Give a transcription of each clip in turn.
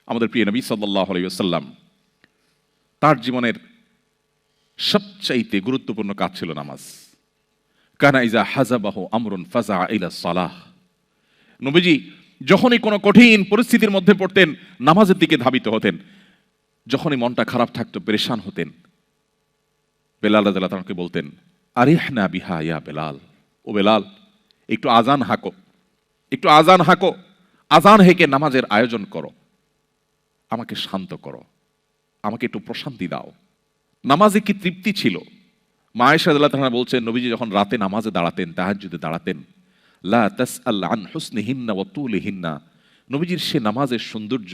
আমাদের প্রিয় নবী সাল্লাল্লাহু আলাইহি ওয়াসাল্লাম তার জীবনের সবচাইতে গুরুত্বপূর্ণ কাজ ছিল নামাজ। কানা ইজা হাজাবাহু আমরুন ফাজা ইলা সালাহ। নবীজি যখনই কোনো কঠিন পরিস্থিতির মধ্যে পড়তেন নামাজের দিকে ধাবিত হতেন। যখনই মনটা খারাপ থাকতো, পেরেশান হতেন, বেলাল রাদিয়াল্লাহু তাআলাকে বলতেন, আরিহনা বিহা ইয়া বেলাল, ও বেলাল একটু আজান হাঁকো, একটু আজান হাঁকো, আজান হেঁকে নামাজের আয়োজন করো, আমাকে শান্ত করো, আমাকে একটু প্রশান্তি দাও। নামাজে কি তৃপ্তি ছিল। মা আয়েশা রাদিয়াল্লাহু তাআলা বলছেন, নবীজি যখন রাতে নামাজে দাঁড়াতেন, তাহাজ্জুদে দাঁড়াতেন, লা তাসআল আন হুসনিহিন্না ওয়া তুলিহিন্না, নবীজির সে নামাজের সৌন্দর্য,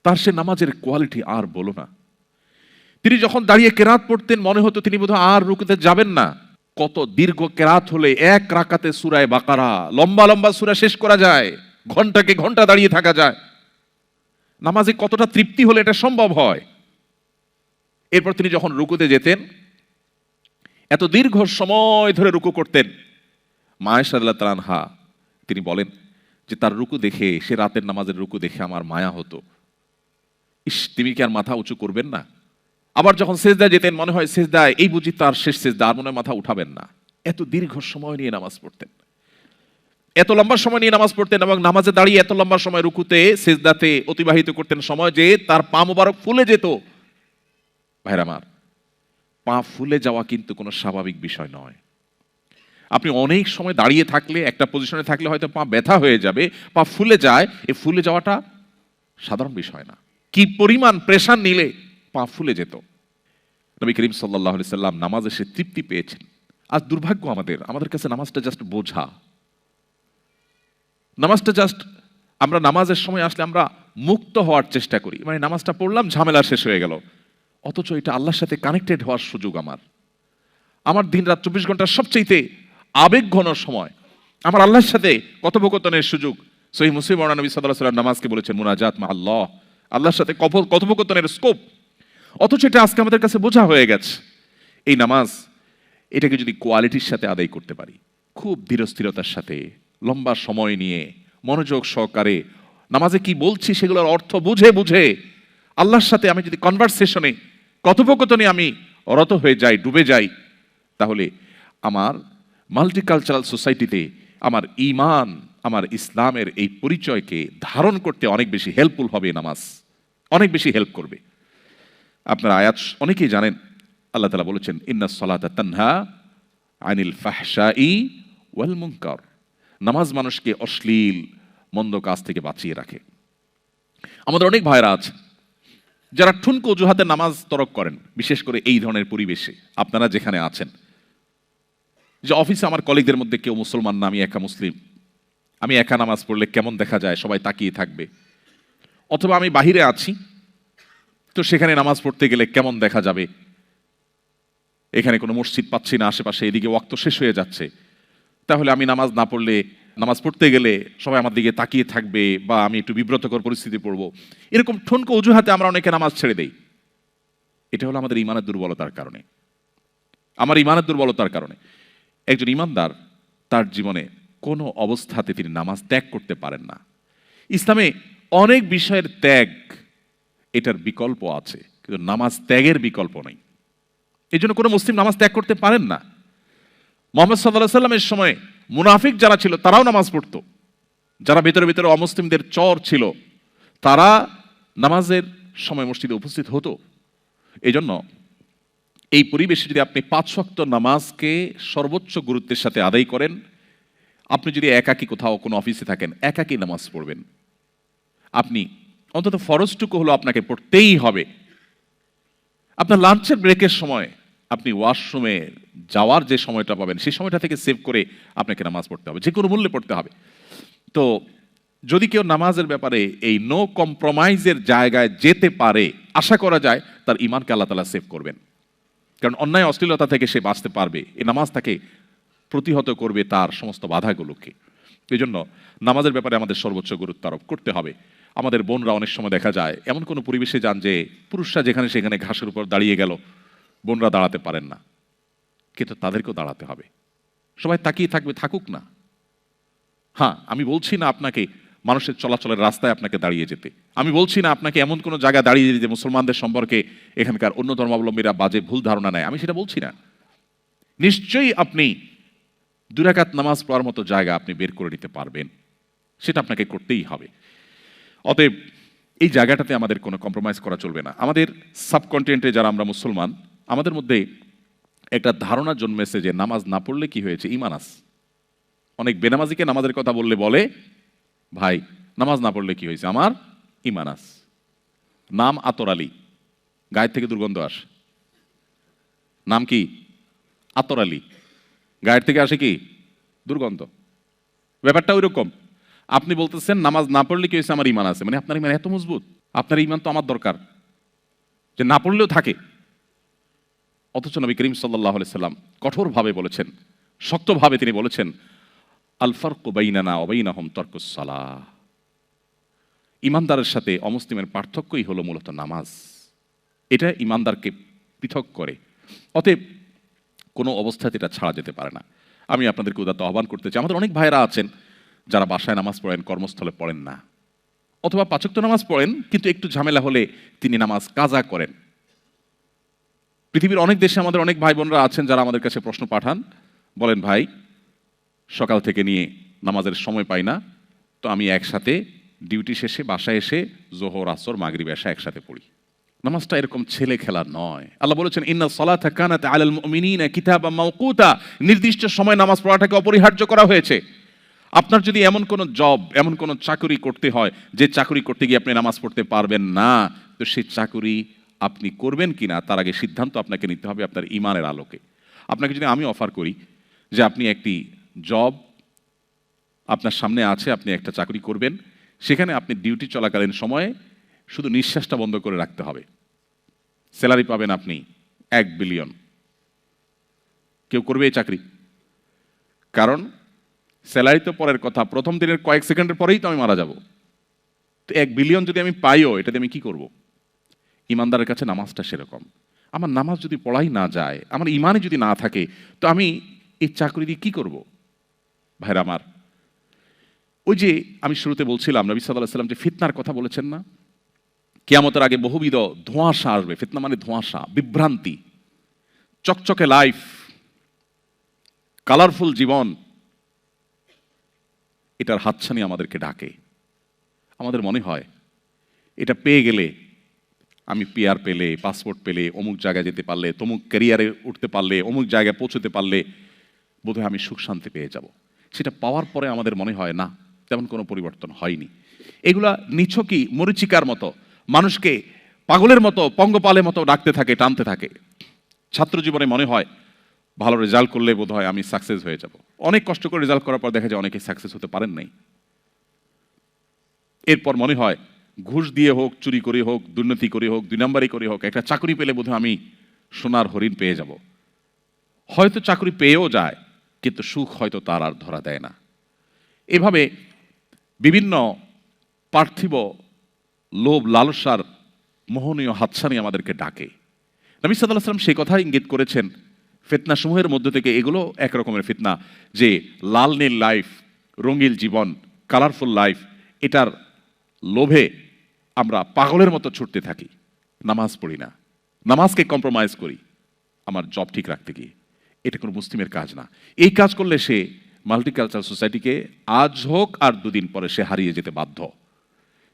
তার সে নামাজের কোয়ালিটি আর বলো না। তিনি যখন দাঁড়িয়ে কেরাত পড়তেন মনে হতো তিনি বোধহয় আর রুকুতে যাবেন না। কত দীর্ঘ কেরাত হলে এক রাকাতে সূরা বাকারা, লম্বা লম্বা সূরা শেষ করা যায়, ঘন্টাকে ঘন্টা দাঁড়িয়ে থাকা যায়। নামাজে কতটা তৃপ্তি হলে এটা সম্ভব হয়। এরপর তিনি যখন রুকুতে যেতেন, এত দীর্ঘ সময় ধরে রুকু করতেন। মা আয়েশা রাদিয়াল্লাহু তাআলা আনহা তিনি বলেন যে তার রুকু দেখে, সে রাতের নামাজের রুকু দেখে আমার মায়া হতো। ইস, তিনি কি আর মাথা উঁচু করবেন না? আবার যখন সেজদায় যেতেন মনে হয় সেজদায় এই বুঝি তার শেষ সেজদা, আর মনে হয় মাথা উঠাবেন না। এত দীর্ঘ সময় নিয়ে নামাজ পড়তেন, এত লম্বা সময় নিয়ে নামাজ পড়তেন, এবং নামাজে দাঁড়িয়ে এত লম্বা সময় রুকুতে সেজদাতে অতিবাহিত করতেন সময় যে তার পা মোবারক ফুলে যেত। ভাইরা আমার, পা ফুলে যাওয়া কিন্তু কোনো স্বাভাবিক বিষয় নয়। আপনি অনেক সময় দাঁড়িয়ে থাকলে, একটা পজিশনে থাকলে হয়তো পা ব্যথা হয়ে যাবে, পা ফুলে যায়, এই ফুলে যাওয়াটা সাধারণ বিষয় না। কি পরিমাণ প্রেশার নিলে পা ফুলে যেত। নবী করিম সাল্লাল্লাহু আলাইহি সাল্লাম নামাজে সে তৃপ্তি পেয়েছেন। আজ দুর্ভাগ্য আমাদের কাছে নামাজটা জাস্ট বোঝা। নামাজটা জাস্ট, আমরা নামাজের সময় আসলে আমরা মুক্ত হওয়ার চেষ্টা করি, মানে নামাজটা পড়লাম, ঝামেলা শেষ হয়ে গেল। অথচ এটা আল্লাহর সাথে কানেক্টেড হওয়ার সুযোগ। আমার দিন রাত 24 ঘন্টার সবচেয়ে আবেগ ঘন সময়, আমার আল্লাহর সাথে কথোপকথনের সুযোগ। সহিহ মুসলিম বর্ণনা, নবী সাল্লাল্লাহু আলাইহি ওয়াসাল্লাম নামাজকে বলেছেন মুনাজাত মা আল্লাহ, আল্লাহর সাথে কথোপকথনের স্কোপ। অথচ এটা আজকে আমাদের কাছে বোঝা হয়ে গেছে। এই নামাজ, এটাকে যদি কোয়ালিটির সাথে আদায় করতে পারি, খুব ধীরস্থিরতার সাথে, লম্বা সময় নিয়ে, মনোযোগ সহকারে, নামাজে কি বলছি সেগুলোর অর্থ বুঝে বুঝে আল্লাহর সাথে আমি যদি কনভারসেশনে, কথোপকথনে আমি রত হয়ে যাই, ডুবে যাই, তাহলে আমার মাল্টিকালচারাল সোসাইটিতে আমার ঈমান, আমার ইসলামের এই পরিচয়কে ধারণ করতে অনেক বেশি হেল্পফুল হবে। নামাজ অনেক বেশি হেল্প করবে। আপনারা আয়াত অনেকেই জানেন, আল্লাহ তাআলা বলেছেন ইন্নাস সালাতা তানহা আনিল ফাহশাই ওয়াল মুনকার। নামাজ মানুষকে অশ্লীল মন্দ কাজ থেকে বাঁচিয়ে রাখে। আমাদের অনেক ভাইরা আছে যারা ঠুনকো অজুহাতে নামাজ তরক করেন, বিশেষ করে এই ধরনের পরিবেশে আপনারা যেখানে আছেন। যে অফিসে আমার কলিগদের মধ্যে কেউ মুসলমান না, আমি একা মুসলিম, আমি একা নামাজ পড়লে কেমন দেখা যায়, সবাই তাকিয়ে থাকবে। অথবা আমি বাহিরে আছি, তো সেখানে নামাজ পড়তে গেলে কেমন দেখা যাবে, এখানে কোনো মসজিদ পাচ্ছি না আশেপাশে, এদিকে ওয়াক্ত শেষ হয়ে যাচ্ছে, তাহলে আমি নামাজ না পড়লে, নামাজ পড়তে গেলে সবাই আমার দিকে তাকিয়ে থাকবে, বা আমি একটু বিব্রতকর পরিস্থিতি পড়বো। এরকম ঠুনকো অজুহাতে আমরা অনেকে নামাজ ছেড়ে দেই। এটা হলো আমাদের ইমানের দুর্বলতার কারণে, আমার ইমানের দুর্বলতার কারণে। একজন ইমানদার তার জীবনে কোনো অবস্থাতে তিনি নামাজ ত্যাগ করতে পারেন না। ইসলামে অনেক বিষয়ের ত্যাগ, এটার বিকল্প আছে, কিন্তু নামাজ ত্যাগের বিকল্প নেই। এই জন্য কোনো মুসলিম নামাজ ত্যাগ করতে পারেন না। মুহাম্মদ সাল্লাল্লাহু আলাইহি সাল্লামের সময় মুনাফিক যারা ছিল তারাও নামাজ পড়তো। যারা ভিতরে ভিতরে অমুসলিমদের চর ছিল, তারা নামাজের সময় মসজিদে উপস্থিত হতো। এই জন্য এই পরিবেশে যদি আপনি 5 ওয়াক্ত নামাজকে সর্বোচ্চ গুরুত্বের সাথে আদায় করেন, আপনি যদি একাকী কোথাও কোনো অফিসে থাকেন, একাকী নামাজ পড়বেন। আপনি অন্তত ফরজটুকু হলো আপনাকে পড়তেই হবে। আপনার লাঞ্চের ব্রেকের সময় আপনি ওয়াশরুমে যাওয়ার যে সময়টা পাবেন, সেই সময়টা থেকে সেভ করে আপনাকে নামাজ পড়তে হবে, যে কোনো মূল্যে পড়তে হবে। তো যদি কেউ নামাজের ব্যাপারে এই নো কম্প্রোমাইজের জায়গায় যেতে পারে, আশা করা যায় তার ঈমানকে আল্লাহ তাআলা সেভ করবেন। কারণ অন্যায় অশ্লীলতা থেকে সে বাঁচতে পারবে, এই নামাজ তাকে প্রতিহত করবে তার সমস্ত বাধাগুলোকে। এই জন্য নামাজের ব্যাপারে আমাদের সর্বোচ্চ গুরুত্ব আরোপ করতে হবে। আমাদের বোনরা অনেক সময় দেখা যায় এমন কোনো পরিবেশে যান যে পুরুষরা যেখানে সেখানে ঘাসের উপর দাঁড়িয়ে গেল, বোনরা দাঁড়াতে পারেন না, কিন্তু তাদেরকেও দাঁড়াতে হবে। সবাই তাকিয়ে থাকবে, থাকুক না। হ্যাঁ, আমি বলছি না আপনাকে মানুষের চলাচলের রাস্তায় আপনাকে দাঁড়িয়ে যেতে। আমি বলছি না আপনাকে এমন কোনো জায়গায় দাঁড়িয়ে যেতে যে মুসলমানদের সম্পর্কে এখানকার অন্য ধর্মাবলম্বীরা বাজে ভুল ধারণা নেয়, আমি সেটা বলছি না। নিশ্চয়ই আপনি 2 রাকাত নামাজ পড়ার মতো জায়গা আপনি বের করে নিতে পারবেন, সেটা আপনাকে করতেই হবে। অতএব এই জায়গাটাতে আমাদের কোনো কম্প্রোমাইজ করা চলবে না। আমাদের সাবকন্টিনেন্টে যারা আমরা মুসলমান, আমাদের মধ্যে একটা ধারণা জন্মেছে যে নামাজ না পড়লে কি হয়েছে, ঈমান আছে। অনেক বেনামাজিকে নামাজের কথা বললে বলে, ভাই নামাজ না পড়লে কি হয়েছে, আমার ঈমান আছে। নাম আতর আলী, গায়ের থেকে দুর্গন্ধ আসে। নাম কি? আতর আলী, গায়ের থেকে আসে কি? দুর্গন্ধ। ব্যাপারটা ওই রকম। আপনি বলতেছেন নামাজ না পড়লে কি হয়েছে, আমার ঈমান আছে, মানে আপনার ঈমান এত মজবুত, আপনার ঈমান তো আমার দরকার যে না পড়লেও থাকে। অথচ নবী করিম সাল্লাল্লাহু আলাইহি সাল্লাম কঠোরভাবে বলেছেন, শক্তভাবে তিনি বলেছেন, আল ফারকু বাইনানা ওয়া বাইনাহুম তারকুস সালাহ। ঈমানদারের সাথে অমুসলিমের পার্থক্যই হলো মূলত নামাজ। এটা ঈমানদারকে পৃথক করে। অতএব কোনো অবস্থাতে এটা ছাড়া যেতে পারে না। আমি আপনাদেরকে উদাত্ত আহ্বান করতে চাই, আমাদের অনেক ভাইরা আছেন যারা বাসায় নামাজ পড়েন, কর্মস্থলে পড়েন না, অথবা 5 ওয়াক্ত নামাজ পড়েন কিন্তু একটু ঝামেলা হলে তিনি নামাজ কাজা করেন। পৃথিবীর অনেক দেশে আমাদের অনেক ভাই বোনরা আছেন যারা আমাদের কাছে প্রশ্ন পাঠান, বলেন ভাই সকাল থেকে নিয়ে নামাজের সময় পাই না, তো আমি একসাথে ডিউটি শেষে বাসায় এসে জোহর, আসর, মাগরিব, এশা একসাথে পড়ি। নামাজটা এরকম ছেলে খেলা নয়। আল্লাহ বলেছেন, ইন্না সলাতা কানাত আলাল মুমিনিনা কিতাবাম মাওকুতা, নির্দিষ্ট সময় নামাজ পড়াটাকে অপরিহার্য করা হয়েছে। আপনার যদি এমন কোনো জব, এমন কোনো চাকরি করতে হয় যে চাকরি করতে গিয়ে আপনি নামাজ পড়তে পারবেন না, তো সেই চাকরি আপনি করবেন কিনা তার আগে সিদ্ধান্ত আপনাকে নিতে হবে আপনার ঈমানের আলোকে। আপনাকে যদি আমি অফার করি যে আপনি একটি জব আপনার সামনে আছে, আপনি একটা চাকরি করবেন, সেখানে আপনি ডিউটি চলাকালীন সময়ে শুধু নিঃশ্বাসটা বন্ধ করে রাখতে হবে, স্যালারি পাবেন আপনি 1 বিলিয়ন, কেউ করবে এই চাকরি? কারণ স্যালারি তো পরের কথা, প্রথম দিনের কয়েক সেকেন্ডের পরেই তো আমি মারা যাব। তো 1 বিলিয়ন যদি আমি পাইও, এটাতে আমি কি করব? ঈমানদারের কাছে নামাজটা সেরকম। আমার নামাজ যদি পড়াই না যায়, আমার ঈমানে যদি না থাকে, তো আমি এই চাকরি দিয়ে কি করব? ভাইরা আমার, ওই যে আমি শুরুতে বলছিলাম নবী সাল্লাল্লাহু আলাইহি ওয়াসাল্লাম যে ফিতনার কথা বলেছেন না, কিয়ামতের আগে বহুবিধ ধোঁয়াশা আসবে। ফিতনা মানে ধোঁয়াশা, বিভ্রান্তি। চকচকে লাইফ, কালারফুল জীবন, এটার হাতছানি আমাদেরকে ডাকে। আমাদের মনে হয় এটা পেয়ে গেলে, আমি পিআর পেলে, পাসপোর্ট পেলে, অমুক জায়গায় যেতে পারলে, তমুক ক্যারিয়ারে উঠতে পারলে, অমুক জায়গায় পৌঁছতে পারলে বোধহয় আমি সুখ শান্তি পেয়ে যাব। সেটা পাওয়ার পরে আমাদের মনে হয় না, তেমন কোনো পরিবর্তন হয়নি। এগুলা নিছকই মরিচিকার মতো, মানুষকে পাগলের মতো, পঙ্গপালের মতো ডাকতে থাকে, টানতে থাকে। ছাত্র জীবনে মনে হয় ভালো রেজাল্ট করলে বোধহয় আমি সাকসেস হয়ে যাব। অনেক কষ্ট করে রেজাল্ট করার পর দেখা যায় অনেকে সাকসেস হতে পারেন নাই। এরপর মনে হয় ঘুষ দিয়ে হোক, চুরি করে হোক, দুর্নীতি করে হোক, 2 নাম্বারি করে হোক, একটা চাকরি পেলে বোধহয় আমি সোনার হরিণ পেয়ে যাব। হয়তো চাকরি পেয়েও যায়, কিন্তু সুখ হয়তো তার আর ধরা দেয় না। এভাবে বিভিন্ন পার্থিব লোভ লালসার মোহনীয় হাতছানি আমাদেরকে ডাকে। নবী সাল্লাল্লাহু আলাইহি ওয়াসাল্লাম সেই কথাই ইঙ্গিত করেছেন, ফিতনা সমূহের মধ্যে থেকে এগুলো এক রকমের ফিতনা, যে লাল নীল লাইফ, রঙিন জীবন, কালারফুল লাইফ, এটার লোভে আমরা পাগলের মতো ছুটতে থাকি, নামাজ পড়ি না, নামাজকে কম্প্রোমাইজ করি আমার জব ঠিক রাখতে গিয়ে। এটা কোনো মুসলিমের কাজ না। এই কাজ করলে সে মাল্টিকালচারাল সোসাইটিকে আজ হোক আর 2 দিন পরে সে হারিয়ে যেতে বাধ্য।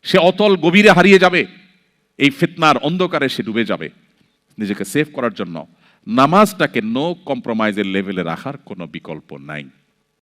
সে অতল গভীরে হারিয়ে যাবে, এই ফিতনার অন্ধকারে সে ডুবে যাবে। নিজেকে সেভ করার জন্য নামাজটাকে নো কম্প্রোমাইজের লেভেলে রাখার কোনো বিকল্প নাই।